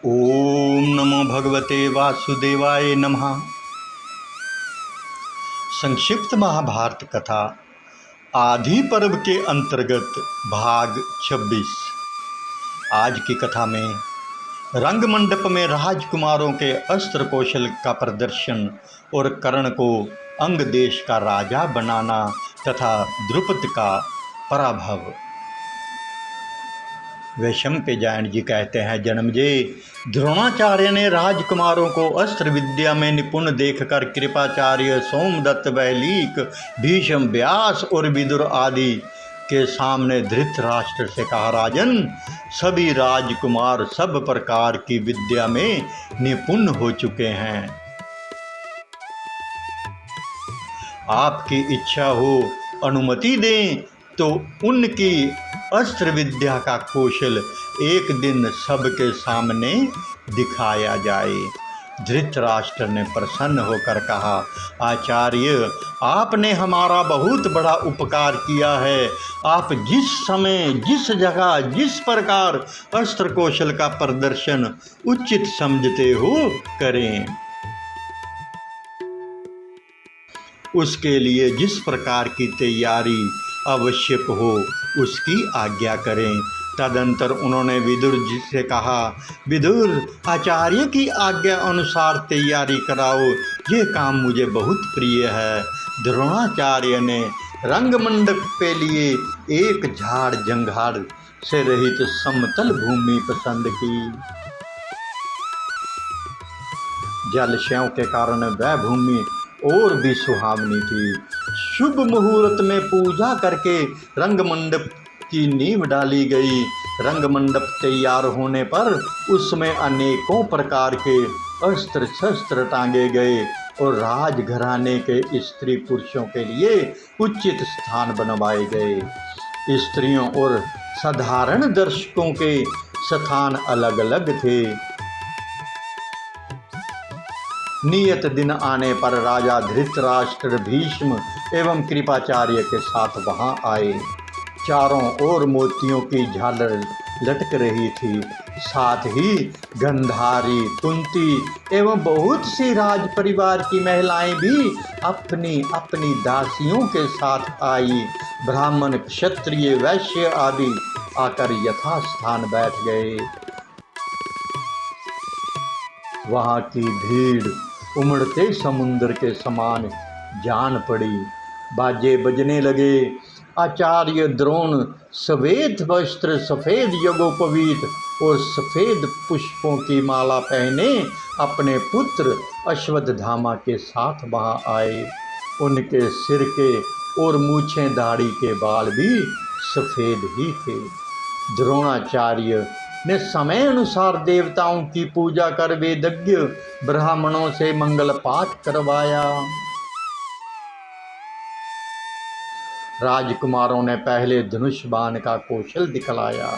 ओम नमो भगवते वासुदेवाय नमः। संक्षिप्त महाभारत कथा आदि पर्व के अंतर्गत भाग 26। आज की कथा में रंगमंडप में राजकुमारों के अस्त्र कौशल का प्रदर्शन और कर्ण को अंग देश का राजा बनाना तथा द्रुपद का पराभव। वैशंपायन जी कहते हैं, जन्मजय, द्रोणाचार्य ने राजकुमारों को अस्त्र विद्या में निपुण देखकर कृपाचार्य, सोमदत्त, वैलीक, भीष्म, व्यास और विदुर आदि के सामने धृतराष्ट्र से कहा, राजन, सभी राजकुमार सब प्रकार की विद्या में निपुण हो चुके हैं। आपकी इच्छा हो अनुमति दें तो उनकी अस्त्र विद्या का कौशल एक दिन सबके सामने दिखाया जाए। धृतराष्ट्र ने प्रसन्न होकर कहा, आचार्य, आपने हमारा बहुत बड़ा उपकार किया है। आप जिस समय, जिस जगह, जिस प्रकार अस्त्र कौशल का प्रदर्शन उचित समझते हो करें। उसके लिए जिस प्रकार की तैयारी आवश्यक हो उसकी आज्ञा करें। तदंतर उन्होंने विदुर जी से कहा, विदुर, आचार्य की आज्ञा अनुसार तैयारी कराओ, ये काम मुझे बहुत प्रिय है। द्रोणाचार्य ने रंगमंडप के लिए एक झाड़ जंघाड़ से रहित समतल भूमि पसंद की। जलाशयों के कारण वह भूमि और भी सुहावनी थी। शुभ मुहूर्त में पूजा करके रंगमंडप की नींव डाली गई। रंगमंडप तैयार होने पर उसमें अनेकों प्रकार के अस्त्र शस्त्र टांगे गए और राजघराने के स्त्री पुरुषों के लिए उचित स्थान बनवाए गए। स्त्रियों और साधारण दर्शकों के स्थान अलग अलग थे। नियत दिन आने पर राजा धृतराष्ट्र, भीष्म एवं कृपाचार्य के साथ वहां आए। चारों ओर मोतियों की झालर लटक रही थी। साथ ही गंधारी, कुंती एवं बहुत सी राज परिवार की महिलाएं भी अपनी अपनी दासियों के साथ आई। ब्राह्मण, क्षत्रिय, वैश्य आदि आकर यथास्थान बैठ गए। वहां की भीड़ उमड़ते समुद्र के समान जान पड़ी। बाजे बजने लगे। आचार्य द्रोण श्वेत वस्त्र, सफ़ेद यज्ञोपवीत और सफ़ेद पुष्पों की माला पहने अपने पुत्र अश्वत्थामा के साथ वहां आए। उनके सिर के और मूछें दाढ़ी के बाल भी सफ़ेद ही थे। द्रोणाचार्य ने समय अनुसार देवताओं की पूजा कर वेदज्ञ ब्राह्मणों से मंगल पाठ करवाया। राजकुमारों ने पहले धनुष बाण का कौशल दिखलाया।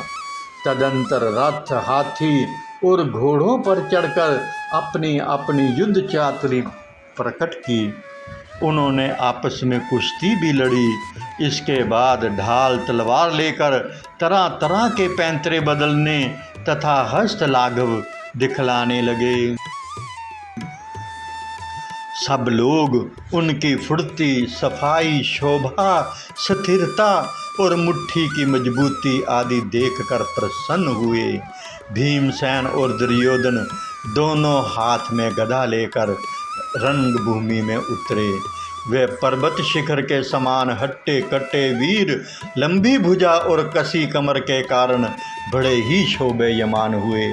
तदंतर रथ, हाथी और घोड़ों पर चढ़कर अपनी अपनी युद्ध चातुरी प्रकट की। उन्होंने आपस में कुश्ती भी लड़ी। इसके बाद ढाल तलवार लेकर तरह तरह के पैंतरे बदलने तथा हस्त लाघव दिखलाने लगे। सब लोग उनकी फुर्ती, सफाई, शोभा, स्थिरता और मुट्ठी की मजबूती आदि देखकर प्रसन्न हुए। भीमसेन और दुर्योधन दोनों हाथ में गदा लेकर रंगभूमि में उतरे। वे पर्वत शिखर के समान हट्टे कट्टे वीर, लंबी भुजा और कसी कमर के कारण बड़े ही शोभायमान हुए।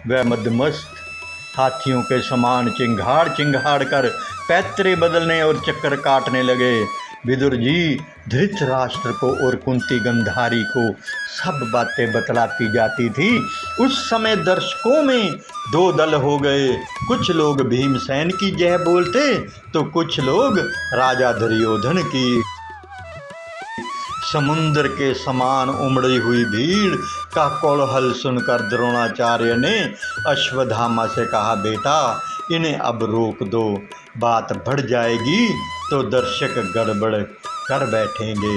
वे मदमस्त हाथियों के समान चिंगाड़ चिंगाड़ कर पैतरे बदलने और चक्कर काटने लगे। विदुर जी धृतराष्ट्र को और कुंती गंधारी को सब बातें बतलाती जाती थी। उस समय दर्शकों में दो दल हो गए। कुछ लोग भीमसेन की जय बोलते तो कुछ लोग राजा दुर्योधन की। समुद्र के समान उमड़ी हुई भीड़ का कोलाहल सुनकर द्रोणाचार्य ने अश्वत्थामा से कहा, बेटा, इन्हें अब रोक दो। बात बढ़ जाएगी तो दर्शक गड़बड़ कर बैठेंगे।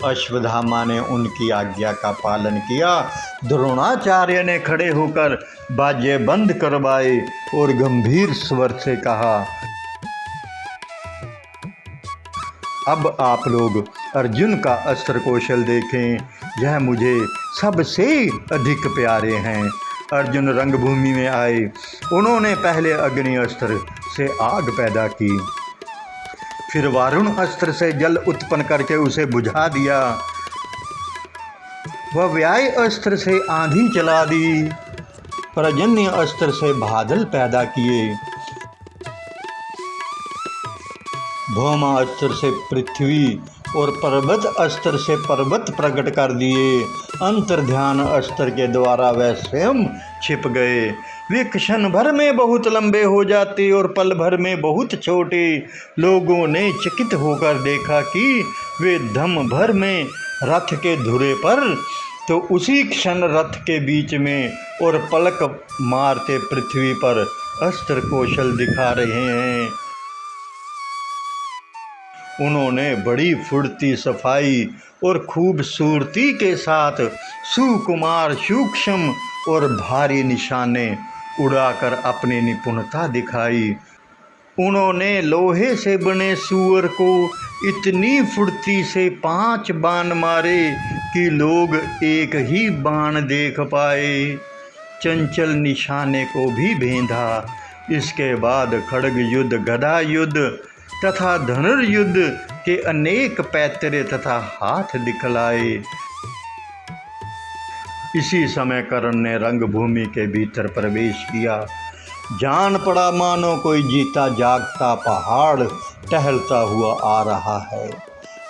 अश्वत्थामा ने उनकी आज्ञा का पालन किया। द्रोणाचार्य ने खड़े होकर बाजे बंद करवाए और गंभीर स्वर से कहा, अब आप लोग अर्जुन का अस्त्र कौशल देखें, यह मुझे सबसे अधिक प्यारे हैं। अर्जुन रंगभूमि में आए। उन्होंने पहले अग्नि अस्त्र से आग पैदा की, फिर वारुण अस्त्र से जल उत्पन्न करके उसे बुझा दिया, वह व्याय अस्त्र से आंधी चला दी, पर्जन्य अस्त्र से बादल पैदा किए, भौमा अस्त्र से पृथ्वी और पर्वत अस्त्र से पर्वत प्रकट कर दिए। अंतर्ध्यान अस्त्र के द्वारा वह स्वयं छिप गए। वे क्षण भर में बहुत लंबे हो जाते और पल भर में बहुत छोटे। लोगों ने चकित होकर देखा कि वे दम भर में रथ के धुरे पर, तो उसी क्षण रथ के बीच में और पलक मारते पृथ्वी पर अस्त्र कौशल दिखा रहे हैं। उन्होंने बड़ी फुर्ती, सफाई और खूबसूरती के साथ सुकुमार, सूक्ष्म और भारी निशाने उड़ाकर अपनी निपुणता दिखाई। उन्होंने लोहे से बने सूअर को इतनी फुर्ती से 5 बाण मारे कि लोग एक ही बाण देख पाए। चंचल निशाने को भी भेदा। इसके बाद खड्ग युद्ध, गदा युद्ध तथा धनुर्युद्ध के अनेक पैतरे तथा हाथ दिखलाए। इसी समय कर्ण ने रंगभूमि के भीतर प्रवेश किया। जान पड़ा मानो कोई जीता जागता पहाड़ टहलता हुआ आ रहा है।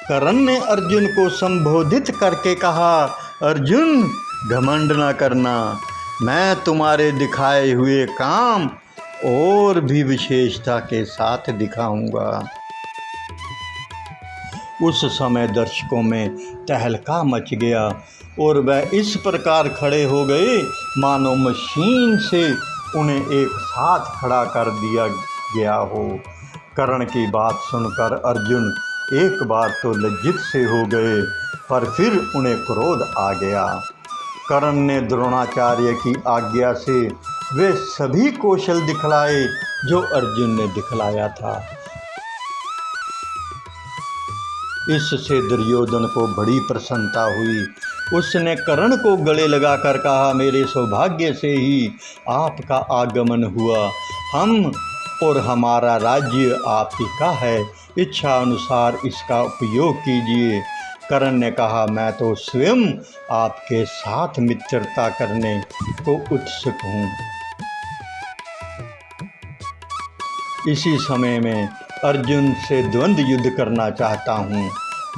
कर्ण ने अर्जुन को संबोधित करके कहा, अर्जुन, घमंड न करना, मैं तुम्हारे दिखाए हुए काम और भी विशेषता के साथ दिखाऊंगा। उस समय दर्शकों में तहलका मच गया और वह इस प्रकार खड़े हो गए मानो मशीन से उन्हें एक साथ खड़ा कर दिया गया हो। कर्ण की बात सुनकर अर्जुन एक बार तो लज्जित से हो गए, पर फिर उन्हें क्रोध आ गया। कर्ण ने द्रोणाचार्य की आज्ञा से वे सभी कौशल दिखलाए जो अर्जुन ने दिखलाया था। इससे दुर्योधन को बड़ी प्रसन्नता हुई। उसने कर्ण को गले लगाकर कहा, मेरे सौभाग्य से ही आपका आगमन हुआ। हम और हमारा राज्य आप ही का है, इच्छा अनुसार इसका उपयोग कीजिए। कर्ण ने कहा, मैं तो स्वयं आपके साथ मित्रता करने को उत्सुक हूँ। इसी समय में अर्जुन से द्वंद्व युद्ध करना चाहता हूँ।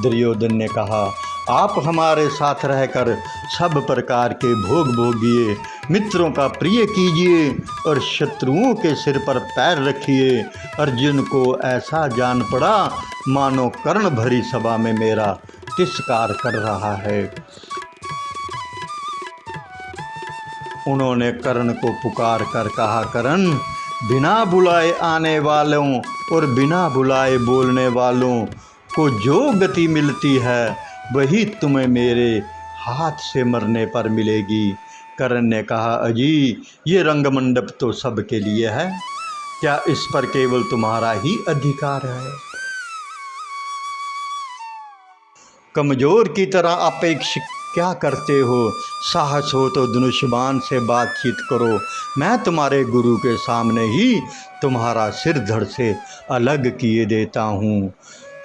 दुर्योधन ने कहा, आप हमारे साथ रहकर सब प्रकार के भोग भोगिए, मित्रों का प्रिय कीजिए और शत्रुओं के सिर पर पैर रखिए। अर्जुन को ऐसा जान पड़ा मानो कर्ण भरी सभा में मेरा तिरस्कार कर रहा है। उन्होंने कर्ण को पुकार कर कहा, कर्ण, बिना बुलाए आने वालों और बिना बुलाए बोलने वालों को जो गति मिलती है वही तुम्हें मेरे हाथ से मरने पर मिलेगी। कर्ण ने कहा, अजी, ये रंगमंडप तो सबके लिए है, क्या इस पर केवल तुम्हारा ही अधिकार है? कमजोर की तरह अपेक्षा क्या करते हो? साहस हो तो धनुष्यबाण से बातचीत करो। मैं तुम्हारे गुरु के सामने ही तुम्हारा सिर धड़ से अलग किए देता हूँ।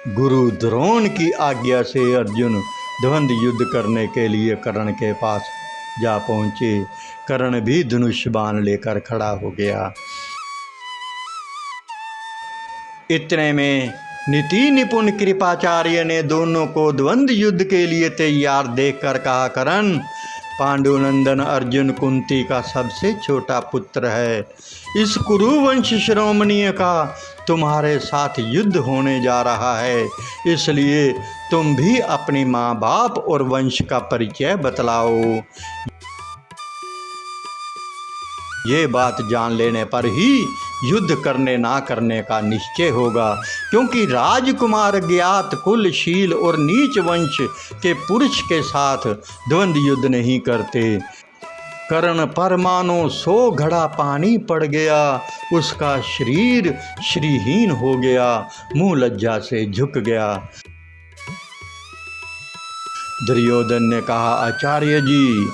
गुरु द्रोण की आज्ञा से अर्जुन द्वंद्व युद्ध करने के लिए कर्ण के पास जा पहुँचे। कर्ण भी धनुष्यबाण लेकर खड़ा हो गया। इतने में नीति निपुण कृपाचार्य ने दोनों को द्वंद्व युद्ध के लिए तैयार देखकर कहा, कर्ण, पांडुनंदन अर्जुन कुंती का सबसे छोटा पुत्र है। इस कुरुवंश शिरोमणि का तुम्हारे साथ युद्ध होने जा रहा है, इसलिए तुम भी अपनी माँ बाप और वंश का परिचय बतलाओ। ये बात जान लेने पर ही युद्ध करने ना करने का निश्चय होगा, क्योंकि राजकुमार ज्ञात कुलशील और नीच वंश के पुरुष के साथ द्वंद्व युद्ध नहीं करते। कर्ण पर मानो 100 घड़ा पानी पड़ गया, उसका शरीर श्रीहीन हो गया, मुंह लज्जा से झुक गया। दुर्योधन ने कहा, आचार्य जी,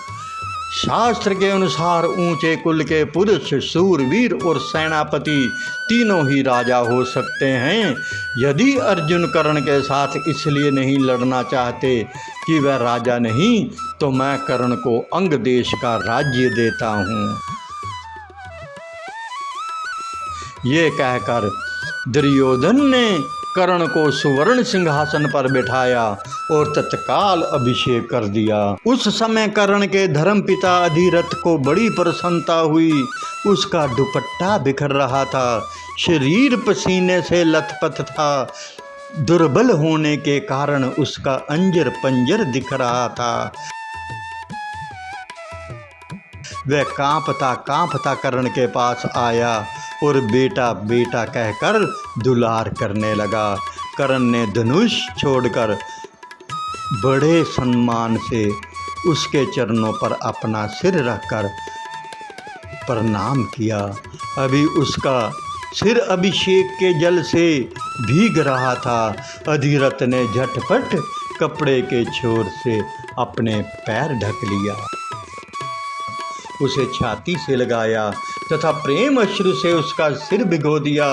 शास्त्र के अनुसार ऊंचे कुल के पुरुष, शूरवीर और सेनापति तीनों ही राजा हो सकते हैं। यदि अर्जुन कर्ण के साथ इसलिए नहीं लड़ना चाहते कि वह राजा नहीं, तो मैं कर्ण को अंग देश का राज्य देता हूँ। ये कहकर दुर्योधन ने कर्ण को सुवर्ण सिंहासन पर बिठाया और तत्काल अभिषेक कर दिया। उस समय कर्ण के धर्मपिता अधिरथ को बड़ी प्रसन्नता हुई। उसका दुपट्टा बिखर रहा था, शरीर पसीने से लथपथ था, दुर्बल होने के कारण उसका अंजर पंजर दिख रहा था। वह कांपता कर्ण के पास आया और बेटा बेटा कहकर दुलार करने लगा। कर्ण ने धनुष छोड़कर बड़े सम्मान से उसके चरणों पर अपना सिर रखकर प्रणाम किया। अभी उसका सिर अभिषेक के जल से भीग रहा था। अधिरथ ने झटपट कपड़े के छोर से अपने पैर ढक लिया, उसे छाती से लगाया तथा प्रेम अश्रु से उसका सिर भिगो दिया।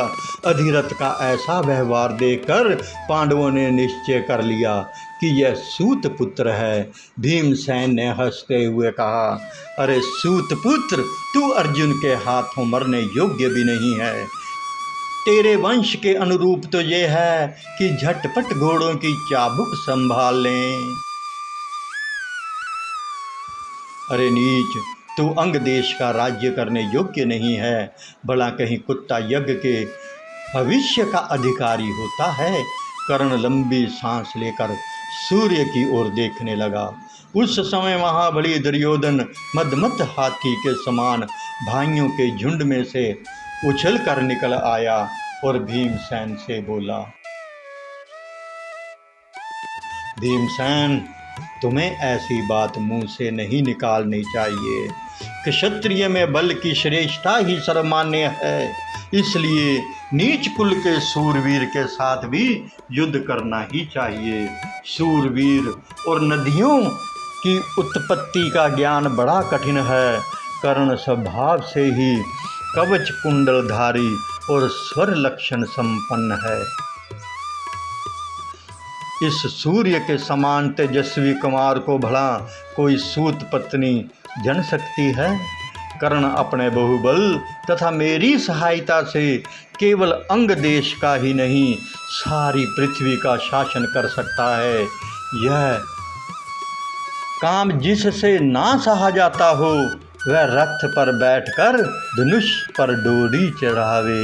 अधिरथ का ऐसा व्यवहार देखकर पांडवों ने निश्चय कर लिया कि यह सूत पुत्र है। भीमसेन ने हंसते हुए कहा, अरे सूत पुत्र, तू अर्जुन के हाथों मरने योग्य भी नहीं है। तेरे वंश के अनुरूप तो ये है कि झटपट घोड़ों की चाबुक संभाल लें। अरे नीच, तू अंग देश का राज्य करने योग्य नहीं है। भला कहीं कुत्ता यज्ञ के भविष्य का अधिकारी होता है। कर्ण लंबी सांस लेकर सूर्य की ओर देखने लगा। उस समय महाबली दुर्योधन मदमस्त हाथी के समान भाइयों के झुंड में से उछल कर निकल आया और भीमसेन से बोला, भीमसेन, तुम्हें ऐसी बात मुंह से नहीं निकालनी चाहिए। क्षत्रिय में बल की श्रेष्ठता ही सर्वमान्य है, इसलिए नीच कुल के सूरवीर के साथ भी युद्ध करना ही चाहिए। सूरवीर और नदियों की उत्पत्ति का ज्ञान बड़ा कठिन है। कर्ण स्वभाव से ही कवच कुंडलधारी और स्वर लक्षण संपन्न है। इस सूर्य के समान तेजस्वी कुमार को भला कोई सूत पत्नी जन सकती है? कर्ण अपने बहुबल तथा मेरी सहायता से केवल अंग देश का ही नहीं, सारी पृथ्वी का शासन कर सकता है। यह काम जिससे ना सहा जाता हो, वह रथ पर बैठकर धनुष पर डोरी चढ़ावे।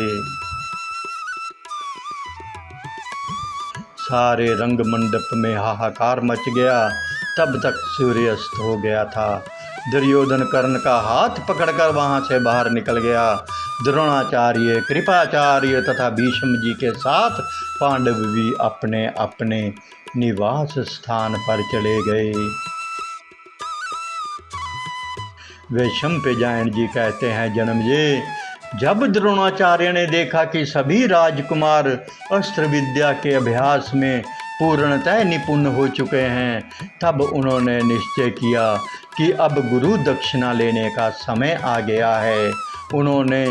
सारे रंग मंडप में हाहाकार मच गया। तब तक सूर्यास्त हो गया था। दुर्योधन कर्ण का हाथ पकड़कर वहां से बाहर निकल गया। द्रोणाचार्य, कृपाचार्य तथा भीष्म जी के साथ पांडव भी अपने अपने निवास स्थान पर चले गए। वैशंपायन जी कहते हैं, जन्मेजय, जब द्रोणाचार्य ने देखा कि सभी राजकुमार अस्त्र विद्या के अभ्यास में पूर्णतः निपुण हो चुके हैं, तब उन्होंने निश्चय किया कि अब गुरु दक्षिणा लेने का समय आ गया है। उन्होंने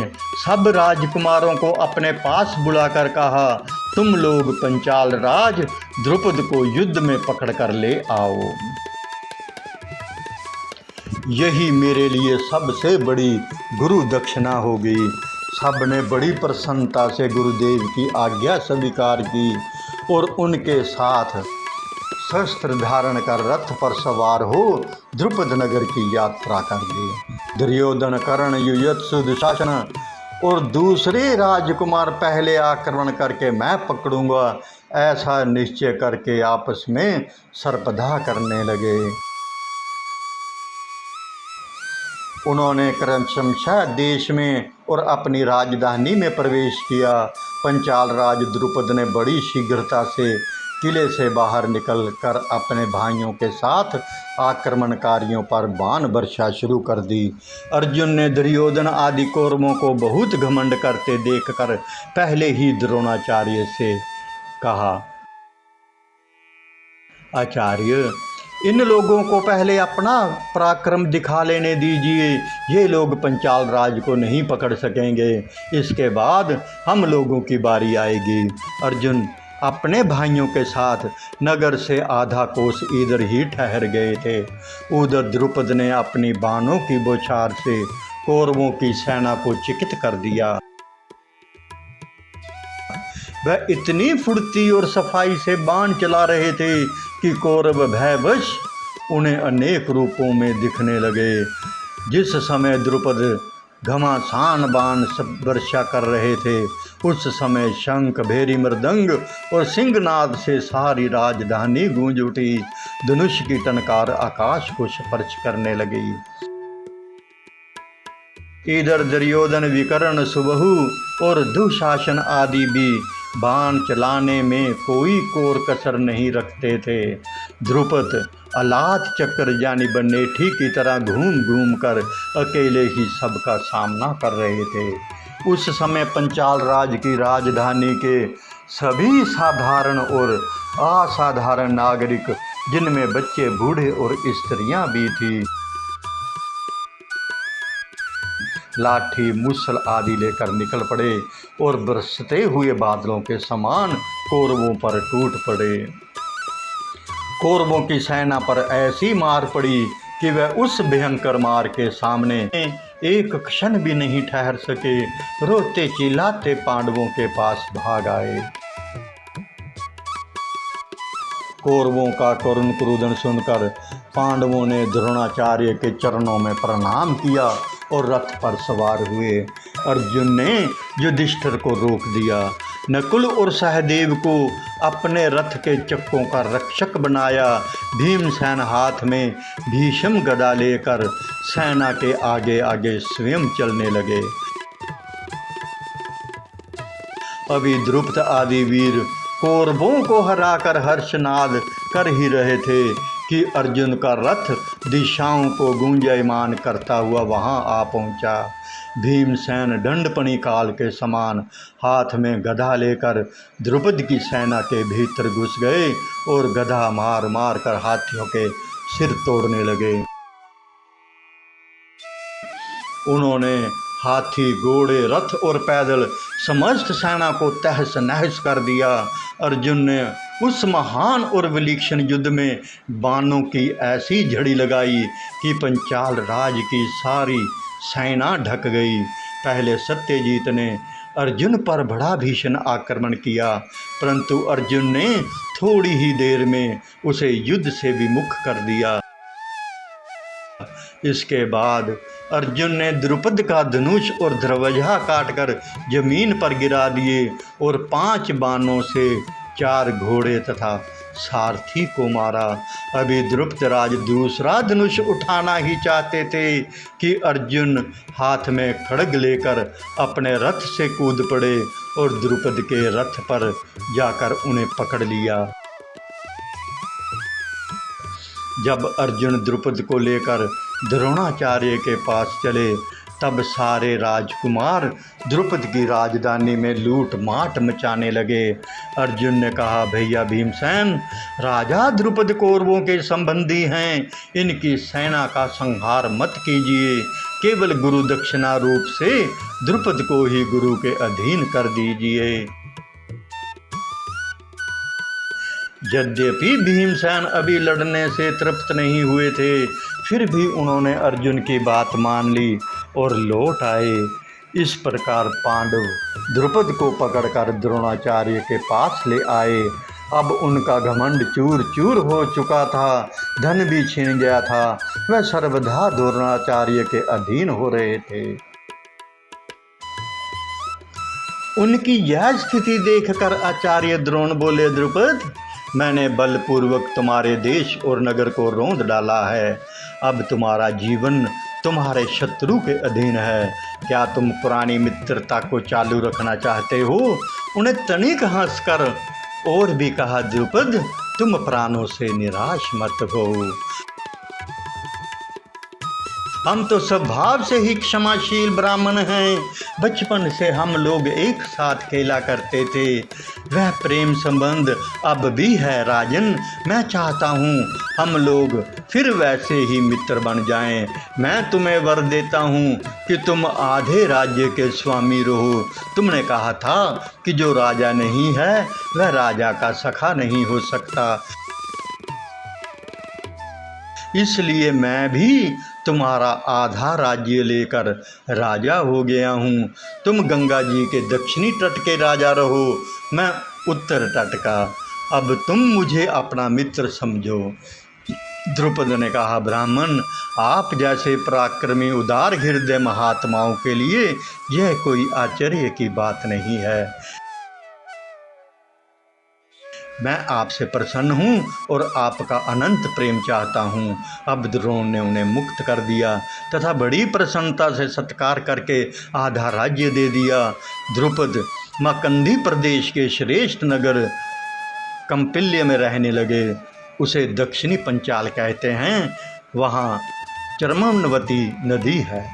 सब राजकुमारों को अपने पास बुलाकर कहा, तुम लोग पंचाल राज द्रुपद को युद्ध में पकड़ कर ले आओ। यही मेरे लिए सबसे बड़ी गुरु दक्षिणा होगी। सब ने बड़ी प्रसन्नता से गुरुदेव की आज्ञा स्वीकार की और उनके साथ शस्त्र धारण कर रथ पर सवार हो द्रुपद नगर की यात्रा कर दी। दुर्योधन, कर्ण, युयुत्सु, दुशासन और दूसरे राजकुमार पहले आक्रमण करके मैं पकड़ूंगा, ऐसा निश्चय करके आपस में सर्पधा करने लगे। उन्होंने क्रमशः देश में और अपनी राजधानी में प्रवेश किया। पंचाल राज द्रुपद ने बड़ी शीघ्रता से किले से बाहर निकलकर अपने भाइयों के साथ आक्रमणकारियों पर बाण वर्षा शुरू कर दी। अर्जुन ने दुर्योधन आदि कौरवों को बहुत घमंड करते देखकर पहले ही द्रोणाचार्य से कहा, आचार्य, इन लोगों को पहले अपना पराक्रम दिखा लेने दीजिए। ये लोग पंचाल राज को नहीं पकड़ सकेंगे, इसके बाद हम लोगों की बारी आएगी। अर्जुन अपने भाइयों के साथ नगर से आधा कोस इधर ही ठहर गए थे। उधर द्रुपद ने अपनी बाणों की बौछार से कौरवों की सेना को चिकित कर दिया। वह इतनी फुर्ती और सफाई से बाण चला रहे थे कि कौरव भयवश उन्हें अनेक रूपों में दिखने लगे। जिस समय द्रुपद घमासान बाण वर्षा कर रहे थे, उस समय शंख, भेरी, मृदंग और सिंहनाद से सारी राजधानी गूंज उठी। धनुष की टनकार आकाश को स्पर्श करने लगी। इधर दुर्योधन, विकर्ण, सुबहु और दुशासन आदि भी बाण चलाने में कोई कोर कसर नहीं रखते थे। द्रुपद अलात चक्र यानी बनेठी की तरह घूम घूम कर अकेले ही सबका सामना कर रहे थे। उस समय पंचाल राज की राजधानी के सभी साधारण और असाधारण नागरिक, जिनमें बच्चे, बूढ़े और स्त्रियां भी थी, लाठी, मुसल आदि लेकर निकल पड़े और बरसते हुए बादलों के समान कौरवों पर टूट पड़े। कौरवों की सेना पर ऐसी मार पड़ी कि वह उस भयंकर मार के सामने एक क्षण भी नहीं ठहर सके। रोते चिल्लाते पांडवों के पास भाग आए। कौरवों का करुण क्रुदन सुनकर पांडवों ने द्रोणाचार्य के चरणों में प्रणाम किया और रथ पर सवार हुए। अर्जुन ने युधिष्ठिर को रोक दिया। नकुल और सहदेव को अपने रथ के चक्कों का रक्षक बनाया। भीमसेन हाथ में भीषम गदा लेकर सेना के आगे आगे स्वयं चलने लगे। अभी द्रुपद आदि वीर कौरवों को हराकर हर्षनाद कर ही रहे थे कि अर्जुन का रथ दिशाओं को गुंजायमान करता हुआ वहां आ पहुंचा। भीमसेन दंडपणि काल के समान हाथ में गदा लेकर द्रुपद की सेना के भीतर घुस गए और गदा मार मार कर हाथियों के सिर तोड़ने लगे। उन्होंने हाथी, घोड़े, रथ और पैदल समस्त सेना को तहस नहस कर दिया। अर्जुन ने उस महान और विलक्षण युद्ध में बाणों की ऐसी झड़ी लगाई कि पंचाल राज की सारी सेना ढक गई। पहले सत्यजीत ने अर्जुन पर बड़ा भीषण आक्रमण किया, परंतु अर्जुन ने थोड़ी ही देर में उसे युद्ध से विमुख कर दिया। इसके बाद अर्जुन ने द्रुपद का धनुष और ध्वजा काटकर जमीन पर गिरा दिए और 5 बाणों से 4 घोड़े तथा सारथी को मारा। अभी द्रुपद राज दूसरा धनुष उठाना ही चाहते थे कि अर्जुन हाथ में खड्ग लेकर अपने रथ से कूद पड़े और द्रुपद के रथ पर जाकर उन्हें पकड़ लिया। जब अर्जुन द्रुपद को लेकर द्रोणाचार्य के पास चले, तब सारे राजकुमार द्रुपद की राजधानी में लूट माट मचाने लगे। अर्जुन ने कहा, भैया भीमसेन, राजा द्रुपद कौरवों के संबंधी हैं, इनकी सेना का संहार मत कीजिए। केवल गुरु दक्षिणा रूप से द्रुपद को ही गुरु के अधीन कर दीजिए। यद्यपि भीमसेन अभी लड़ने से तृप्त नहीं हुए थे, फिर भी उन्होंने अर्जुन की बात मान ली और लौट आए। इस प्रकार पांडव द्रुपद को पकड़कर द्रोणाचार्य के पास ले आए। अब उनका घमंड चूर चूर हो चुका था, धन भी छीन गया था, वह सर्वदा द्रोणाचार्य के अधीन हो रहे थे। उनकी यह स्थिति देखकर आचार्य द्रोण बोले, द्रुपद, मैंने बलपूर्वक तुम्हारे देश और नगर को रौंद डाला है। अब तुम्हारा जीवन तुम्हारे शत्रु के अधीन है। क्या तुम पुरानी मित्रता को चालू रखना चाहते हो? उन्हें तनिक हंसकर और भी कहा, द्रुपद तुम प्राणों से निराश मत हो। हम तो स्वभाव से ही क्षमाशील ब्राह्मण हैं। बचपन से हम लोग एक साथ खेला करते थे। वह प्रेम संबंध अब भी है राजन। मैं चाहता हूँ हम लोग फिर वैसे ही मित्र बन जाएं। मैं तुम्हें वर देता हूँ कि तुम आधे राज्य के स्वामी रहो। तुमने कहा था कि जो राजा नहीं है वह राजा का सखा नहीं हो सकता, इसलिए मैं भी तुम्हारा आधा राज्य लेकर राजा हो गया हूँ। तुम गंगा जी के दक्षिणी तट के राजा रहो, मैं उत्तर तट का। अब तुम मुझे अपना मित्र समझो। द्रुपद ने कहा, ब्राह्मण आप जैसे पराक्रमी उदार हृदय महात्माओं के लिए यह कोई आश्चर्य की बात नहीं है। मैं आपसे प्रसन्न हूँ और आपका अनंत प्रेम चाहता हूँ। अब द्रोण ने उन्हें मुक्त कर दिया तथा बड़ी प्रसन्नता से सत्कार करके आधा राज्य दे दिया। द्रुपद मकंदी प्रदेश के श्रेष्ठ नगर कंपिल्य में रहने लगे। उसे दक्षिणी पंचाल कहते हैं। वहाँ चर्मवती नदी है।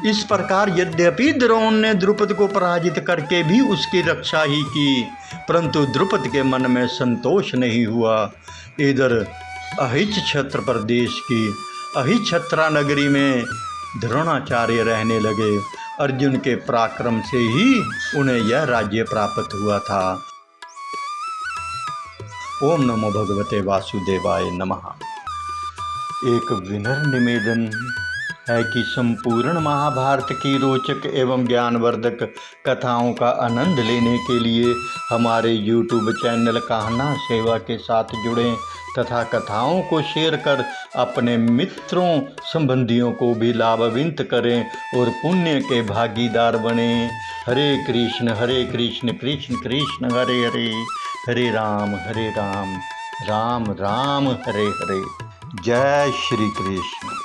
इस प्रकार यद्यपि द्रोण ने द्रुपद को पराजित करके भी उसकी रक्षा ही की, परंतु द्रुपद के मन में संतोष नहीं हुआ। इधर अहिच्छत्र प्रदेश की अहिच्छत्रा नगरी में द्रोणाचार्य रहने लगे। अर्जुन के पराक्रम से ही उन्हें यह राज्य प्राप्त हुआ था। ओम नमो भगवते वासुदेवाय नमः। एक विनम्र निवेदन है कि संपूर्ण महाभारत की रोचक एवं ज्ञानवर्धक कथाओं का आनंद लेने के लिए हमारे YouTube चैनल कहना सेवा के साथ जुड़ें तथा कथाओं को शेयर कर अपने मित्रों संबंधियों को भी लाभान्वित करें और पुण्य के भागीदार बनें। हरे कृष्ण कृष्ण कृष्ण हरे हरे, हरे राम राम राम हरे हरे। जय श्री कृष्ण।